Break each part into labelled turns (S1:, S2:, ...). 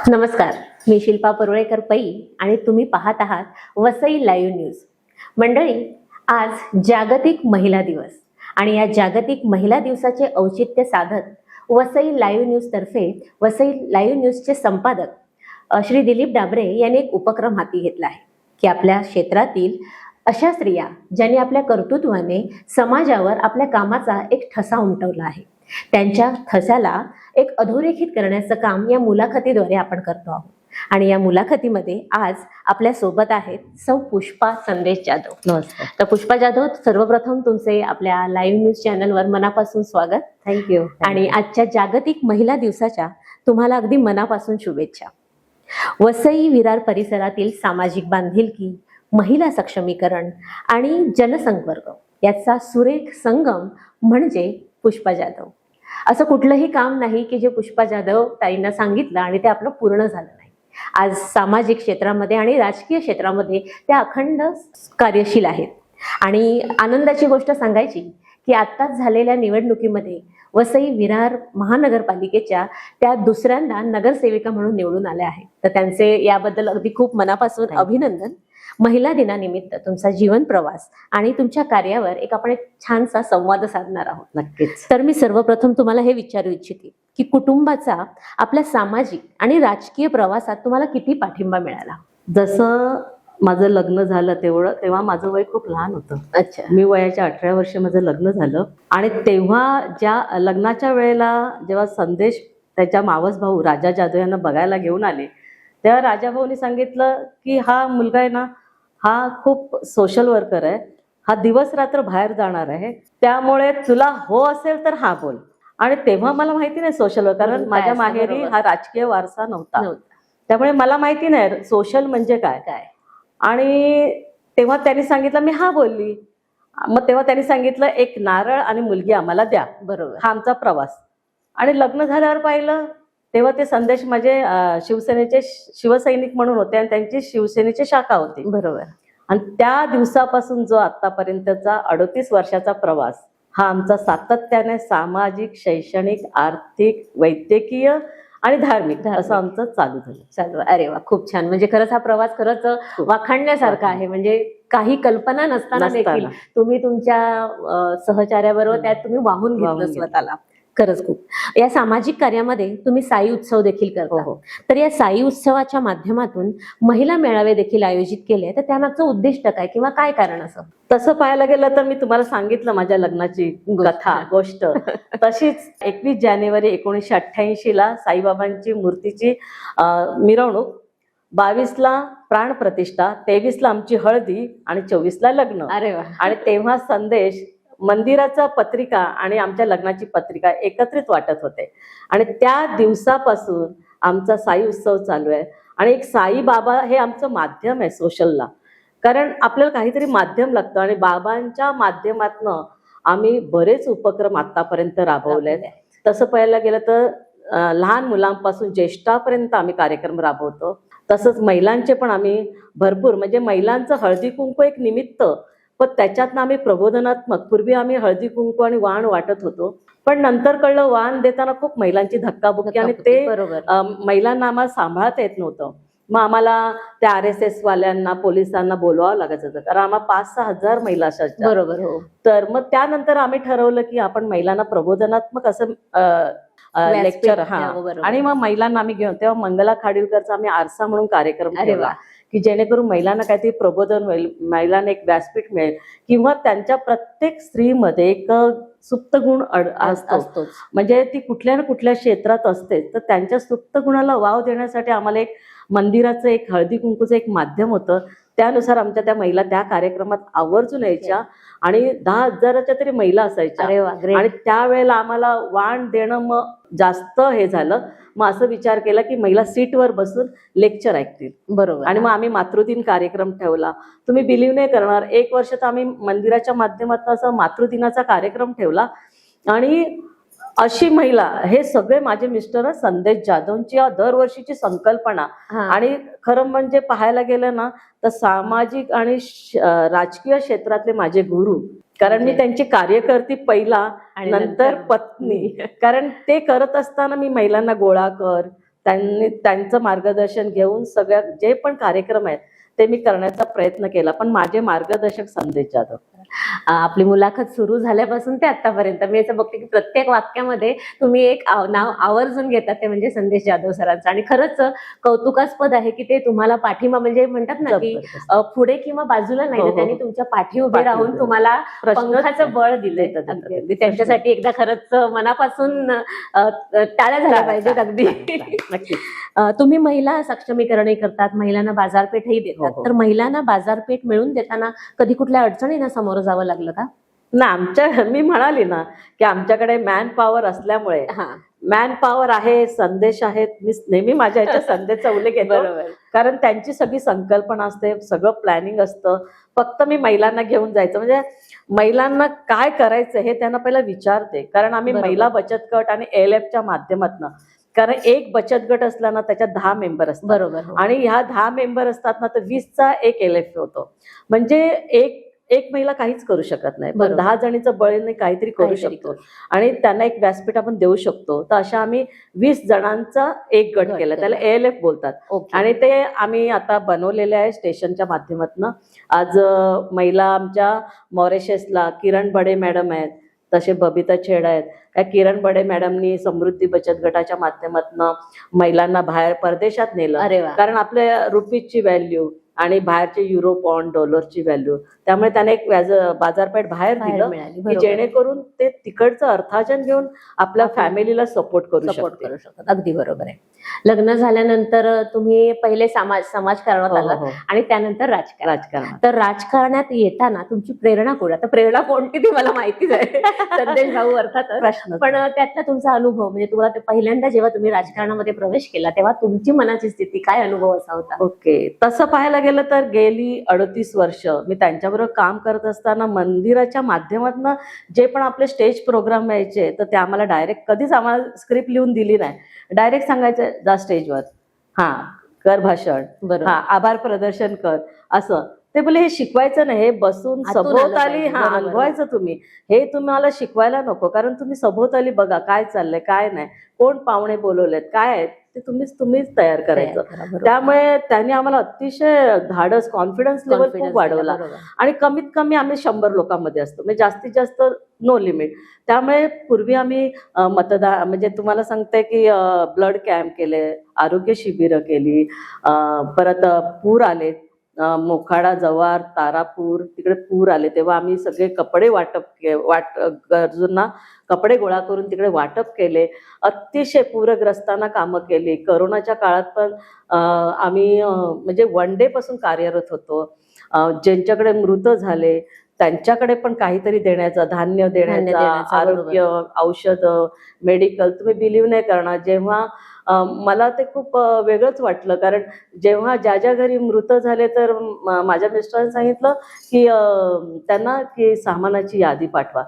S1: नमस्कार, मी शिल्पा परुळेकर पै आणि तुम्ही पाहत आहात वसई लाईव्ह न्यूज. मंडळी, आज जागतिक महिला दिवस आणि या जागतिक महिला दिवसाचे औचित्य साधत वसई लाईव्ह न्यूज तर्फे वसई लाईव्ह न्यूजचे संपादक श्री दिलीप डाबरे यांनी एक उपक्रम हाती घेतला आहे की आपल्या क्षेत्रातील अशा स्त्रिया ज्यांनी आपल्या कर्तृत्वाने समाजावर आपल्या कामाचा एक ठसा उमटवला आहे, त्यांच्या ठस्याला एक अधोरेखित करण्याचं काम या मुलाखतीद्वारे आपण करतो आहोत. आणि या मुलाखतीमध्ये आज आपल्या सोबत आहेत सौ पुष्पा संदेश जाधव.
S2: नमस्कार.
S1: तर पुष्पा जाधव, सर्वप्रथम तुमचे आपल्या लाईव्ह न्यूज चॅनलवर मनापासून स्वागत.
S2: थँक्यू.
S1: आणि आजच्या जागतिक महिला दिवसाच्या तुम्हाला अगदी मनापासून शुभेच्छा. वसई विरार परिसरातील सामाजिक बांधिलकी, महिला सक्षमीकरण आणि जनसंपर्क याचा सुरेख संगम म्हणजे पुष्पा जाधव. असं कुठलंही काम नाही की जे पुष्पा जाधव ताईंना सांगितलं आणि ते आपलं पूर्ण झालं नाही. आज सामाजिक क्षेत्रामध्ये आणि राजकीय क्षेत्रामध्ये त्या अखंड कार्यशील आहेत. आणि आनंदाची गोष्ट सांगायची की आत्ताच झालेल्या निवडणुकीमध्ये वसई विरार महानगरपालिकेच्या त्या दुसऱ्यांदा नगरसेविका म्हणून निवडून आल्या आहेत. तर त्यांचे याबद्दल अगदी खूप मनापासून अभिनंदन. महिला दिनानिमित्त तुमचा जीवन प्रवास आणि तुमच्या कार्यावर आपण एक छानसा संवाद साधणार आहोत.
S2: नक्कीच.
S1: तर मी सर्वप्रथम तुम्हाला हे विचारू इच्छिते की कुटुंबाचा आपल्या सामाजिक आणि राजकीय प्रवासात तुम्हाला किती पाठिंबा मिळाला?
S2: जसं माझं लग्न झालं तेव्हा माझं वय खूप लहान होतं.
S1: अच्छा.
S2: मी वयाच्या 18 वर्ष माझं लग्न झालं आणि तेव्हा ज्या लग्नाच्या वेळेला जेव्हा संदेश त्याच्या मावस भाऊ राजा जाधव यांना बघायला घेऊन आले, तेव्हा राजा भाऊनी सांगितलं की हा मुलगा आहे ना, हा खूप सोशल वर्कर आहे, हा दिवस रात्र बाहेर जाणार आहे, त्यामुळे तुला हो असेल तर हा बोल. आणि तेव्हा मला माहिती नाही सोशल वर्कर, कारण माझ्या माहेरी हा राजकीय वारसा नव्हता, त्यामुळे मला माहिती नाही सोशल म्हणजे काय काय. आणि तेव्हा त्यांनी सांगितलं, मी हा बोलली. मग तेव्हा त्यांनी सांगितलं एक नारळ आणि मुलगी आम्हाला द्या.
S1: बरोबर.
S2: हा आमचा प्रवास. आणि लग्न झाल्यावर पाहिलं तेव्हा ते संदेश माझे शिवसेनेचे शिवसैनिक म्हणून होते आणि त्यांची शिवसेनेची शाखा होती.
S1: बरोबर.
S2: आणि त्या दिवसापासून जो आतापर्यंतचा 38 वर्षाचा प्रवास हा आमचा सातत्याने सामाजिक, शैक्षणिक, आर्थिक, वैद्यकीय आणि धार्मिक असं आमचं चालू.
S1: अरे वा, खूप छान. म्हणजे खरंच हा प्रवास खरंच वाखाणण्यासारखा आहे. म्हणजे काही कल्पना नसताना देखील तुम्ही तुमच्या सहचार्याबरोबर त्यात तुम्ही वाहून घेतलं स्वतःला. खरंच खूप. या सामाजिक कार्यामध्ये तुम्ही साई उत्सव देखील करता. तर या साई उत्सवाच्या माध्यमातून महिला मेळावे देखील आयोजित केले, तर त्यामागचं उद्दिष्ट काय किंवा काय कारण असं?
S2: तसं पाहायला गेलं तर मी तुम्हाला सांगितलं माझ्या लग्नाची गोष्ट. तशीच 21 जानेवारी 1988 ला साईबाबांची मूर्तीची मिरवणूक, 22 ला प्राणप्रतिष्ठा, 23 ला आमची हळदी आणि 24 ला लग्न.
S1: अरे वा.
S2: आणि तेव्हा संदेश मंदिराचा पत्रिका आणि आमच्या लग्नाची पत्रिका एकत्रित वाटत होते. आणि त्या दिवसापासून आमचा साई उत्सव चालू आहे. आणि एक साई बाबा हे आमचं माध्यम आहे सोशलला, कारण आपल्याला काहीतरी माध्यम लागतं आणि बाबांच्या माध्यमातनं आम्ही बरेच उपक्रम आतापर्यंत राबवले. तसं पाहायला गेलं तर लहान मुलांपासून ज्येष्ठापर्यंत आम्ही कार्यक्रम राबवतो. तसंच महिलांचे पण आम्ही भरपूर, म्हणजे महिलांचं हळदी कुंकू एक निमित्त, पण त्याच्यातनं आम्ही प्रबोधनात्मक, पूर्वी आम्ही हळदी कुंकू आणि वाण वाटत होतो, पण नंतर कळलं वाण देताना खूप महिलांची धक्काबुक्की आणि ते महिलांना आम्हाला सांभाळता येत नव्हतं. मग आम्हाला त्या RSS वाल्यांना, पोलिसांना बोलवावं लागायचं होतं, कारण आम्हाला 5-6 हजार महिला असायच्या.
S1: बरोबर. हो.
S2: तर मग त्यानंतर आम्ही ठरवलं की आपण महिलांना प्रबोधनात्मक असं लेक्चर आणि मग महिलांना आम्ही घेऊन, तेव्हा मंगला खाडीलकरचा आम्ही आरसा म्हणून कार्यक्रम ठेवला की जेणेकरून महिलांना काहीतरी प्रबोधन होईल, महिलांना एक व्यासपीठ मिळेल, किंवा त्यांच्या प्रत्येक स्त्रीमध्ये एक सुप्त गुण असतो, म्हणजे ती कुठल्या ना कुठल्या क्षेत्रात असते, तर त्यांच्या सुप्त गुणाला वाव देण्यासाठी आम्हाला एक मंदिराचं एक हळदी कुंकूचं एक माध्यम होतं. त्यानुसार आमच्या त्या महिला त्या कार्यक्रमात आवर्जून यायच्या आणि 10,000च्या तरी महिला असायच्या. आणि त्यावेळेला आम्हाला वाण देणं मग जास्त हे झालं. मग असं विचार केला की महिला सीटवर बसून लेक्चर ऐकतील.
S1: बरोबर.
S2: आणि मग आम्ही मातृदिन कार्यक्रम ठेवला. तुम्ही बिलीव्ह नाही करणार, 1 वर्ष तर आम्ही मंदिराच्या माध्यमातून असं मातृदिनाचा कार्यक्रम ठेवला. आणि अशी महिला, हे सगळे माझे मिस्टर संदेश जाधवची दरवर्षीची संकल्पना. आणि खरं म्हणजे पाहायला गेलं ना तर सामाजिक आणि राजकीय क्षेत्रातले माझे गुरु, कारण मी त्यांची कार्यकर्ती पहिला, नंतर पत्नी. कारण ते करत असताना मी महिलांना गोळा कर, त्यांचं मार्गदर्शन घेऊन सगळ्या जे पण कार्यक्रम आहेत ते मी करण्याचा प्रयत्न केला, पण माझे मार्गदर्शक संदेश जाधव.
S1: आपली मुलाखत सुरू झाल्यापासून ते आतापर्यंत मी असं बघते की प्रत्येक वाक्यामध्ये तुम्ही एक नाव आवर्जून घेतात, ते म्हणजे संदेश जाधव सरांचं. आणि खरंच कौतुकास्पद आहे की ते तुम्हाला पाठिंबा, म्हणजे म्हणतात ना की पुढे किंवा बाजूला नाही, तर त्यांनी तुमच्या पाठी उभे राहून तुम्हाला पंखाचं बळ दिलंय. त्यांच्यासाठी एकदा खरंच मनापासून टाळ्या झाल्या पाहिजेत. अगदी
S2: नक्की.
S1: तुम्ही महिला सक्षमीकरणही करतात, महिलांना बाजारपेठही देतात, तर महिलांना बाजारपेठ मिळून देताना कधी कुठल्या अडचणींना सामोरं जावं लागलं का?
S2: ना, मी म्हणाली ना की आमच्याकडे मॅन पॉवर असल्यामुळे, मॅन पॉवर आहे, संदेश आहेत. मी नेहमी माझ्या ह्याच्या संदेशचा उल्लेख येतो, कारण त्यांची सगळी संकल्पना असते, सगळं प्लॅनिंग असतं. फक्त मी महिलांना घेऊन जायचं, म्हणजे महिलांना काय करायचं हे त्यांना पहिला विचारते. कारण आम्ही महिला बचत गट आणि ALFच्या माध्यमातून, कारण एक बचत गट असला ना त्याच्यात 10 मेंबर असतात.
S1: बरोबर.
S2: आणि ह्या 10 मेंबर असतात ना, तर 20चा एक ALF होतो. म्हणजे एक महिला काहीच करू शकत नाही, पण 10 जणीचं बळीने काहीतरी करू शकतो आणि त्यांना एक व्यासपीठ आपण देऊ शकतो. तर अशा आम्ही 20 जणांचा एक गट केला, त्याला ALF बोलतात. आणि ते आम्ही आता बनवलेले आहे स्टेशनच्या माध्यमातून. आज महिला आमच्या मॉरिशसला किरण बडे मॅडम आहेत, तसे बबिता छेड आहेत. या किरण बडे मॅडमनी समृद्धी बचत गटाच्या माध्यमातून महिलांना बाहेर परदेशात नेलं, कारण आपल्या रुपीजची व्हॅल्यू आणि बाहेरचे युरो पॉन्ड डॉलरची व्हॅल्यू, त्यामुळे त्याने एक बाजारपेठ बाहेर दिलं की जेणेकरून ते तिकडचं अर्थार्जन घेऊन आपल्या फॅमिलीला सपोर्ट करू शकतात.
S1: अगदी बरोबर आहे. लग्न झाल्यानंतर तुम्ही पहिले समाजकारणात आलात आणि त्यानंतर राजकारण. तर राजकारणात येताना तुमची प्रेरणा कोण? आता प्रेरणा कोणती ती मला माहितीच आहे, संदेश भाऊ अर्थात प्रश्न, पण त्यातला तुमचा अनुभव, म्हणजे तुम्हाला ते पहिल्यांदा जेव्हा तुम्ही राजकारणामध्ये प्रवेश केला तेव्हा तुमची मनाची स्थिती काय, अनुभव असा होता?
S2: ओके, तसं पाहायला गेलं तर गेली 38 वर्ष मी त्यांच्याबरोबर काम करत असताना मंदिराच्या माध्यमातून जे पण आपले स्टेज प्रोग्राम यायचे, तर ते आम्हाला डायरेक्ट कधीच आम्हाला स्क्रिप्ट लिहून दिली नाही. डायरेक्ट सांगायचं जा स्टेजवर, हा कर भाषण, हा आभार प्रदर्शन कर, असं. ते बोले हे शिकवायचं नाही, हे बसून सभोवताली अनुभवायचं तुम्ही. हे तुम्हाला शिकवायला नको, कारण तुम्ही सभोवताली बघा काय चाललंय काय नाही, कोण पाहुणे बोलवलेत काय आहेत ते तुम्हीच तयार करायचं. त्यामुळे त्यांनी आम्हाला अतिशय धाडस, कॉन्फिडन्स लेवल खूप वाढवला. आणि कमीत कमी आम्ही 100 लोकांमध्ये असतो, म्हणजे जास्तीत जास्त नो लिमिट. त्यामुळे पूर्वी आम्ही मतदान, म्हणजे तुम्हाला सांगते की ब्लड कॅम्प केले, आरोग्य शिबिरं केली, परत पूर आले, मोखाडा, जव्हार, तारापूर, तिकडे पूर आले तेव्हा आम्ही सगळे कपडे गरजूंना कपडे गोळा करून तिकडे वाटप केले. अतिशय पूरग्रस्तांना कामं केली. करोनाच्या काळात पण आम्ही म्हणजे 1 डे पासून कार्यरत होतो. ज्यांच्याकडे मृत झाले त्यांच्याकडे पण काहीतरी देण्याचं, धान्य देण्याचा, आरोग्य, औषधं, मेडिकल. तुम्ही बिलीव्ह नाही करणार, जेव्हा मला ते खूप वेगळंच वाटलं, कारण जेव्हा ज्या घरी मृत झाले तर माझ्या मिस्टरांनी सांगितलं की त्यांना की सामानाची यादी पाठवा.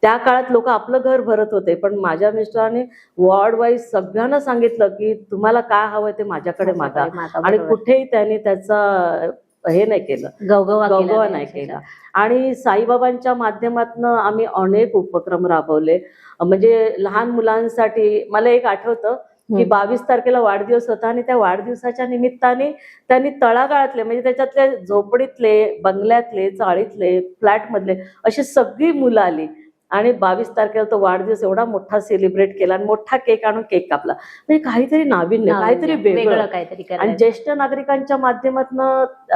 S2: त्या काळात लोक आपलं घर भरत होते, पण माझ्या मिस्टरांनी वॉर्ड वाईज सगळ्यांना सांगितलं की तुम्हाला काय हवंय ते माझ्याकडे मागा. आणि कुठेही त्यांनी त्याचा हे नाही केलं, गवगवा नाही केला. आणि साईबाबांच्या माध्यमातून आम्ही अनेक उपक्रम राबवले. म्हणजे लहान मुलांसाठी मला एक आठवतं की 22 तारखेला वाढदिवस होता आणि त्या वाढदिवसाच्या निमित्ताने त्यांनी तळागाळातले, म्हणजे त्याच्यातले झोपडीतले, बंगल्यातले, चाळीतले, फ्लॅटमधले अशी सगळी मुलं आली आणि 22 तारखेला तो वाढदिवस एवढा मोठा सेलिब्रेट केला आणि मोठा केक आणून केक कापला. म्हणजे काहीतरी नाविन्य, काहीतरी वेगळं काहीतरी. आणि ज्येष्ठ नागरिकांच्या माध्यमातून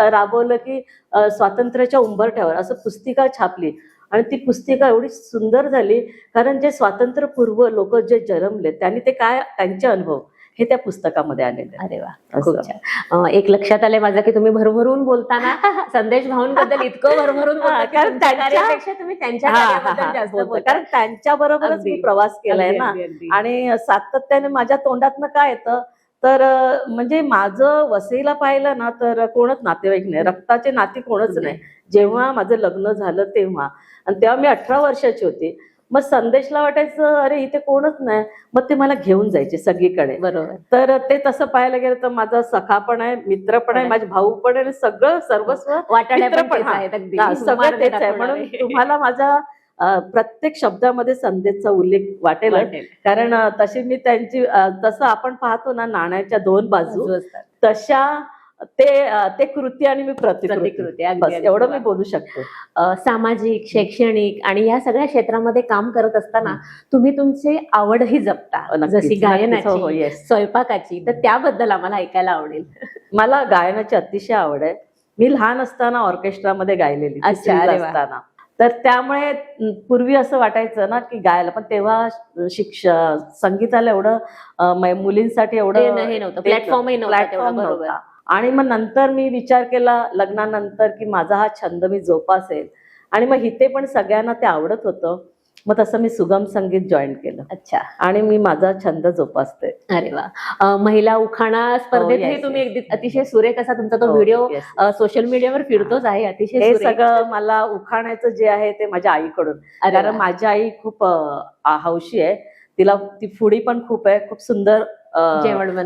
S2: राबवलं की स्वातंत्र्याच्या उंबरठ्यावर असं पुस्तिका छापली. आणि ती पुस्तिका एवढी सुंदर झाली, कारण जे स्वातंत्र्यपूर्व लोक जे जन्मले त्यांनी ते काय त्यांचे अनुभव हे त्या पुस्तकामध्ये आलेले.
S1: अरे वा, खूप छान. एक लक्षात आलंय माझं की तुम्ही भरभरून बोलताना संदेश भाऊंबद्दल इतकं भरभरून बोलता, कारण त्यांच्यापेक्षा तुम्ही त्यांच्या कार्याबद्दल जास्त बोलता,
S2: कारण त्यांच्या बरोबरच मी प्रवास केलाय ना. आणि सातत्याने माझ्या तोंडातनं काय येतं तर म्हणजे माझं वसईला पाहिलं ना तर कोणच नातेवाईक नाही, रक्ताचे नाते कोणच नाही. जेव्हा माझं लग्न झालं तेव्हा, आणि तेव्हा मी 18 वर्षाची होती. मग संदेशला वाटायचं अरे इथे कोणच नाही, मग ते मला घेऊन जायचे सगळीकडे.
S1: बरोबर.
S2: तर ते तसं पाहायला गेलं तर माझा सखा पण आहे, मित्र पण आहे, माझे भाऊ पण आहे, सगळं सर्वस्व
S1: वाटाड्या पण आहेत,
S2: सगळं तेच आहे. म्हणून तुम्हाला माझा प्रत्येक शब्दामध्ये संदेशचा उल्लेख वाटेल. कारण तशी मी त्यांची तसं आपण पाहतो ना नाण्याच्या दोन बाजू तशा ते कृती आणि मी प्रतिकृती एवढं मी बोलू शकतो.
S1: सामाजिक, शैक्षणिक आणि या सगळ्या क्षेत्रामध्ये काम करत असताना तुम्ही तुमची आवडही जपता, जशी गायनाची, स्वयंपाकाची, तर त्याबद्दल आम्हाला ऐकायला आवडेल.
S2: मला गायनाची अतिशय आवड आहे. मी लहान असताना ऑर्केस्ट्रामध्ये गायलेली असताना, तर त्यामुळे पूर्वी असं वाटायचं ना की गायला, पण तेव्हा संगीताला एवढं मुलींसाठी एवढं
S1: प्लॅटफॉर्म
S2: नव्हता. आणि मग नंतर मी विचार केला लग्नानंतर की माझा हा छंद मी जोपासेल, आणि मग इथे पण सगळ्यांना ते आवडत होतं. मग तसं मी सुगम संगीत जॉईन केलं.
S1: अच्छा.
S2: आणि मी माझा छंद जोपासते.
S1: अरे वा. महिला उखाणा स्पर्धेतही तुम्ही अतिशय सुरेख असा तुमचा तो व्हिडिओ सोशल मीडियावर फिरतोच आहे. अतिशय
S2: हे सगळं मला उखाण्याचं जे आहे ते माझ्या आईकडून, कारण माझी आई खूप हौशी आहे. ती फुडी पण खूप आहे, खूप सुंदर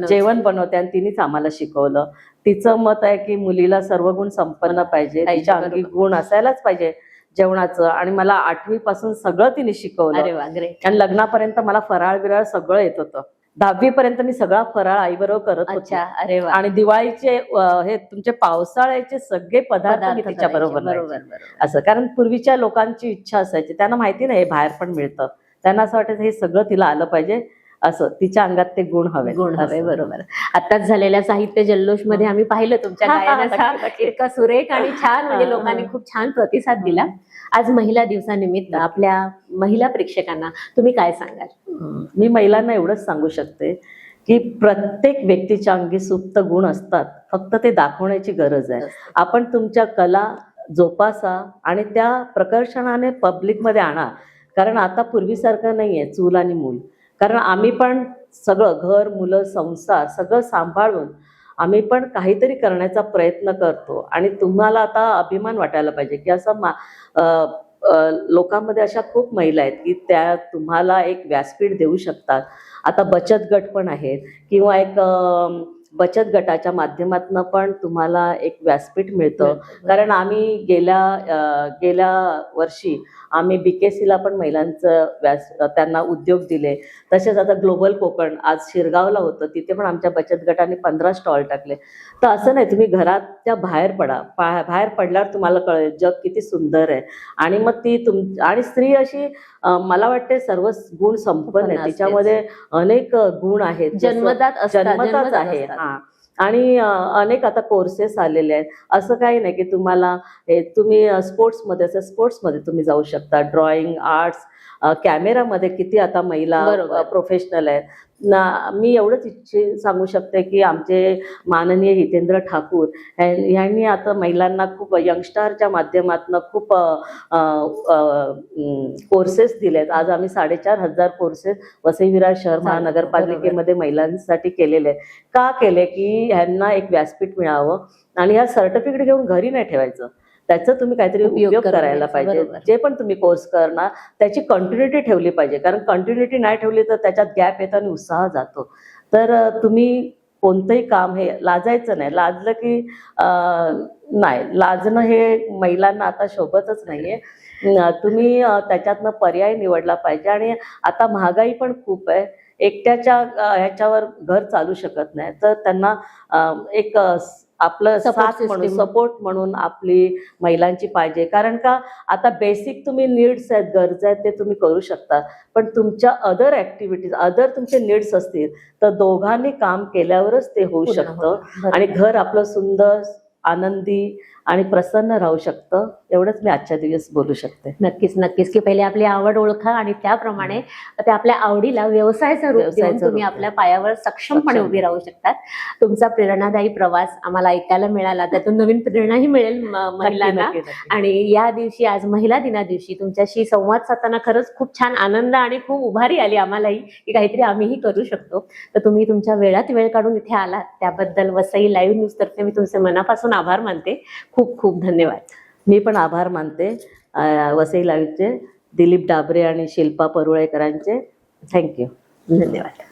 S2: जेवण बनवते आणि तिनेच आम्हाला शिकवलं. तिचं मत आहे की मुलीला सर्व गुण संपन्न पाहिजे, तिच्या अंगी गुण असायलाच पाहिजे जेवणाचं. आणि मला 8वी पासून सगळं तिने शिकवलं. आणि लग्नापर्यंत मला फराळ बिराळ सगळं येत होतं. 10वी पर्यंत मी सगळा फराळ आईबरोबर करत होते. आणि दिवाळीचे हे तुमचे पावसाळ्याचे सगळे पदार्थ मी तिच्या बरोबर असं, कारण पूर्वीच्या लोकांची इच्छा असायची, त्यांना माहिती नाही हे बाहेर पण मिळतं, त्यांना असं वाटायचं हे सगळं तिला आलं पाहिजे, असं तिच्या अंगात ते गुण हवे.
S1: बरोबर. आताच झालेल्या साहित्य जल्लोष मध्ये आम्ही पाहिलं तुमच्या गायनाचा इतका सुरेख आणि छान, म्हणजे लोकांनी खूप छान प्रतिसाद दिला. आज महिला दिवसानिमित्त आपल्या महिला प्रेक्षकांना तुम्ही काय सांगाल?
S2: मी महिलांना एवढंच सांगू शकते की प्रत्येक व्यक्तीच्या अंगी सुप्त गुण असतात, फक्त ते दाखवण्याची गरज आहे. आपण तुमच्या कला जोपासा आणि त्या प्रकर्षणाने पब्लिकमध्ये आणा. कारण आता पूर्वीसारखं नाहीये चूल आणि मूल. कारण आम्ही पण सगळं घर, मुलं, संसार सगळं सांभाळून आम्ही पण काहीतरी करण्याचा प्रयत्न करतो. आणि तुम्हाला आता अभिमान वाटायला पाहिजे की असं लोकांमध्ये अशा खूप महिला आहेत की त्या तुम्हाला एक व्यासपीठ देऊ शकतात. आता बचत गट पण आहेत, किंवा एक बचत गटाच्या माध्यमातून पण तुम्हाला एक व्यासपीठ मिळतं. कारण आम्ही गेल्या वर्षी आम्ही BKC ला पण महिलांचं त्यांना उद्योग दिले. तसेच आता ग्लोबल कोकण आज शिरगावला होतं, तिथे पण आमच्या बचत गटाने 15 स्टॉल टाकले. तर असं नाही, तुम्ही घराच्या बाहेर पडा, बाहेर पडल्यावर तुम्हाला कळेल जग किती सुंदर आहे. आणि मग आणि स्त्री अशी मला वाटते सर्व गुण संपन्न आहे, तिच्यामध्ये अनेक गुण आहेत, जन्मताच आहे. आणि अनेक आता कोर्सेस आलेले आहेत. असं काही नाही की तुम्ही स्पोर्ट्समध्ये तुम्ही जाऊ शकता. ड्रॉइंग, आर्ट्स, कॅमेरामध्ये किती आता महिला प्रोफेशनल आहेत. मी एवढंच सांगू शकते की आमचे माननीय हितेंद्र ठाकूर यांनी आता महिलांना खूप यंगस्टारच्या माध्यमातून खूप कोर्सेस दिलेत. आज आम्ही 4,500 कोर्सेस वसई विरार शहर महानगरपालिकेमध्ये महिलांसाठी केलेले आहेत. का केले की ह्यांना एक व्यासपीठ मिळावं, आणि ह्या सर्टिफिकेट घेऊन घरी नाही ठेवायचं, त्याचा तुम्ही काहीतरी उपयोग करायला पाहिजे. जे पण तुम्ही कोर्स करणार त्याची कंटिन्युटी ठेवली पाहिजे, कारण कंटिन्युटी नाही ठेवली तर त्याच्यात गॅप येतो आणि उत्साह जातो. तर तुम्ही कोणतंही काम हे लाजायचं नाही. लाजलं की नाही, लाजणं हे महिलांना आता शोभतच नाहीये. तुम्ही त्याच्यातनं पर्याय निवडला पाहिजे. आणि आता महागाई पण खूप आहे, एकट्याच्या ह्याच्यावर घर चालू शकत नाही, तर त्यांना एक आपलं साथ म्हणून, सपोर्ट म्हणून आपली महिलांची पाहिजे. कारण का आता बेसिक तुम्ही नीड्स आहेत, गरजा आहेत, ते तुम्ही करू शकता, पण तुमच्या अदर ऍक्टिव्हिटीज, तुमचे नीड्स असतील तर दोघांनी काम केल्यावरच ते होऊ शकतं. आणि घर आपलं सुंदर, आनंदी आणि प्रसन्न राहू शकतं. एवढंच मी आजच्या दिवस बोलू शकते.
S1: नक्कीच की पहिले आपली आवड ओळखा आणि त्याप्रमाणे त्या आपल्या आवडीला व्यवसायाचं रूप देऊन तुम्ही आपल्या पायावर सक्षमपणे उभी राहू शकतात. तुमचा प्रेरणादायी प्रवास आम्हाला ऐकायला मिळाला, त्यातून नवीन प्रेरणाही मिळेल महिलांना. आणि या दिवशी, आज महिला दिना दिवशी तुमच्याशी संवाद साधताना खरंच खूप छान आनंद आणि खूप उभारी आली आम्हालाही की काहीतरी आम्हीही करू शकतो. तर तुम्ही तुमच्या वेळात वेळ काढून इथे आलात त्याबद्दल वसई लाईव्ह न्यूज तर्फे मी तुमचे मनापासून आभार मानते. खूप खूप धन्यवाद.
S2: मी पण आभार मानते वसई लाईव्हचे दिलीप डाबरे आणि शिल्पा परुळेकरांचे. थँक्यू.
S1: धन्यवाद.